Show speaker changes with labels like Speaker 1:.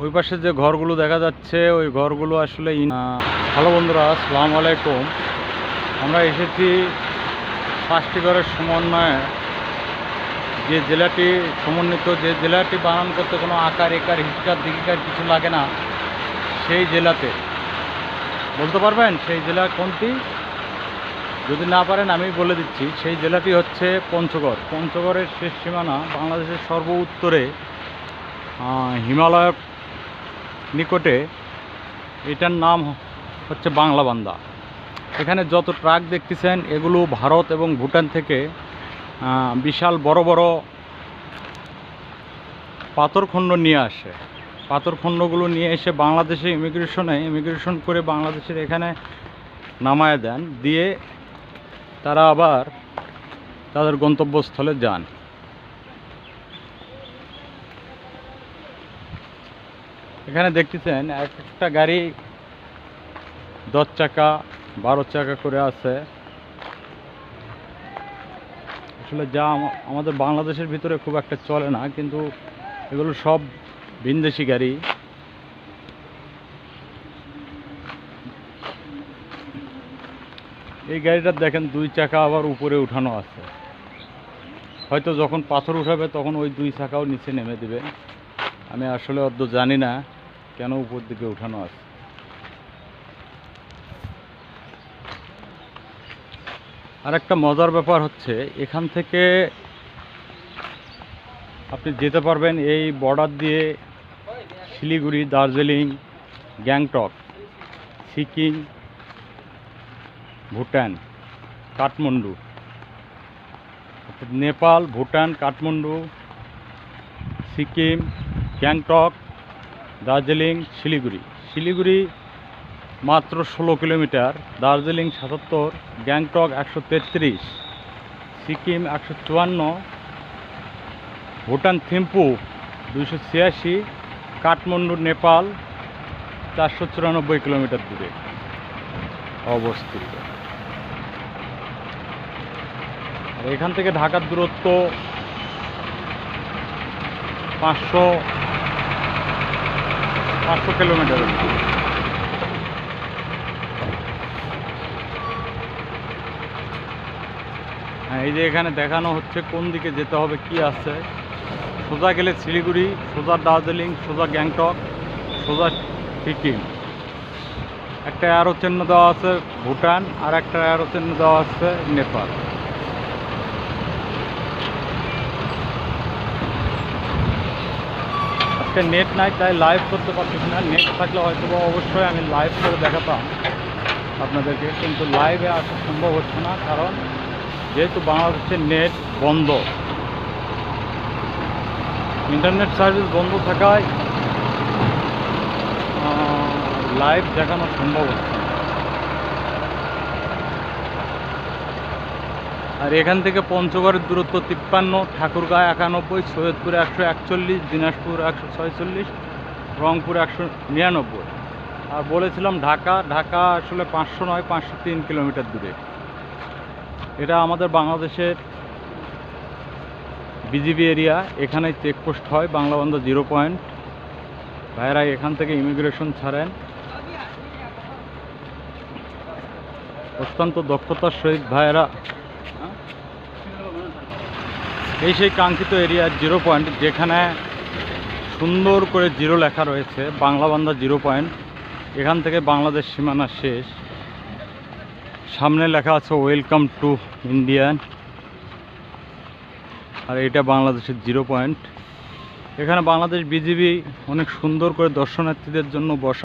Speaker 1: ওই পাশে যে ঘরগুলো দেখা যাচ্ছে ওই ঘরগুলো আসলে হ্যালো বন্ধুরা, আসসালামু আলাইকুম। আমরা এসেছি পাঁচটি সমন্বয়ে যে জেলাটি সমন্বিত, যে জেলাটি বানান করতে কোনো আকার একার হিসকার দিকিকার কিছু লাগে না, সেই জেলাতে বলতে পারবেন সেই জেলা কোনটি? যদি না পারেন আমি বলে দিচ্ছি, সেই জেলাটি হচ্ছে পঞ্চগড়। পঞ্চগড়ের শেষ সীমানা বাংলাদেশের সর্ব উত্তরে হিমালয়ের নিকটে। এটার নাম হচ্ছে বাংলাবান্ধা। এখানে যত ট্রাক দেখতেছেন এগুলো ভারত এবং ভুটান থেকে বিশাল বড় বড় পাথরখণ্ড নিয়ে আসে। পাথরখণ্ডগুলো নিয়ে এসে বাংলাদেশে ইমিগ্রেশন করে বাংলাদেশের এখানে নামায় দেন, দিয়ে তারা আবার তাদের গন্তব্যস্থলে যান। এখানে দেখতেছেন এক একটা গাড়ি 10 চাকা 12 চাকা করে আছে। আসলে যা আমাদের বাংলাদেশের ভিতরে খুব একটা চলে না, কিন্তু এগুলো সব ভিনদেশি গাড়ি। এই গাড়িটা দেখেন 2 চাকা আবার উপরে উঠানো আছে। হয়তো যখন পাথর উঠাবে তখন ওই 2 চাকাও নিচে নেমে দেবে। আমি আসলে অত জানি না কেন উপর দিকে উঠানো আছে। আর একটা মজার ব্যাপার হচ্ছে, এখান থেকে আপনি যেতে পারবেন এই বর্ডার দিয়ে শিলিগুড়ি, দার্জিলিং, গ্যাংটক, সিকিম, ভুটান, কাঠমান্ডু, নেপাল, ভুটান, কাঠমান্ডু, সিকিম, গ্যাংটক, দার্জিলিং, শিলিগুড়ি মাত্র 16 কিলোমিটার, দার্জিলিং 77, গ্যাংটক 133, সিকিম 154, ভুটান থিম্পু 286, কাঠমান্ডু নেপাল 494 কিলোমিটার দূরে অবস্থিত। আর এখান থেকে ঢাকার দূরত্ব 500 কিলোমিটার। হ্যাঁ, এই যে এখানে দেখানো হচ্ছে কোন দিকে যেতে হবে, কি আছে। সোজা গেলে শিলিগুড়ি, সোজা দার্জিলিং, সোজা গ্যাংটক, সোজা সিকিম। একটা অ্যারো চিহ্ন দেওয়া আছে ভুটান, আর একটা অ্যারো চিহ্ন দেওয়া আছে নেপাল। আজকে নেট নাই তাই লাইভ করতে পারতেছি না। নেট থাকলে হয়তো অবশ্যই আমি লাইভ করে দেখাতাম আপনাদেরকে, কিন্তু লাইভে আসা সম্ভব হচ্ছে না, কারণ যেহেতু বাংলাদেশের নেট বন্ধ, ইন্টারনেট সার্ভিস বন্ধ থাকায় লাইভ দেখানো সম্ভব হচ্ছে না। আর এখান থেকে পঞ্চগড়ের দূরত্ব 53, ঠাকুরগাঁও 91, সৈয়দপুর 141, দিনাজপুর 146, রংপুর 199। আর বলেছিলাম ঢাকা আসলে 500 নয়, 503 কিলোমিটার দূরে। এটা আমাদের বাংলাদেশের বিজিবি এরিয়া। এখানে চেকপোস্ট হয়, বাংলাবান্ধা 0 পয়েন্ট। ভাইয়েরা এখান থেকে ইমিগ্রেশন ছাড়েন অত্যন্ত দক্ষতার সহিত। ভাইয়েরা এই সেই কাঙ্ক্ষিত এরিয়া 0 পয়েন্ট, যেখানে সুন্দর করে 0 লেখা রয়েছে, বাংলাবান্ধা 0 পয়েন্ট। এখান থেকে বাংলাদেশ সীমানা শেষ। সামনে লেখা আছে ওয়েলকাম টু ইন্ডিয়ান। আর এটা বাংলাদেশের 0 পয়েন্ট। এখানে বাংলাদেশ বিজিবি অনেক সুন্দর করে দর্শনার্থীদের জন্য বসা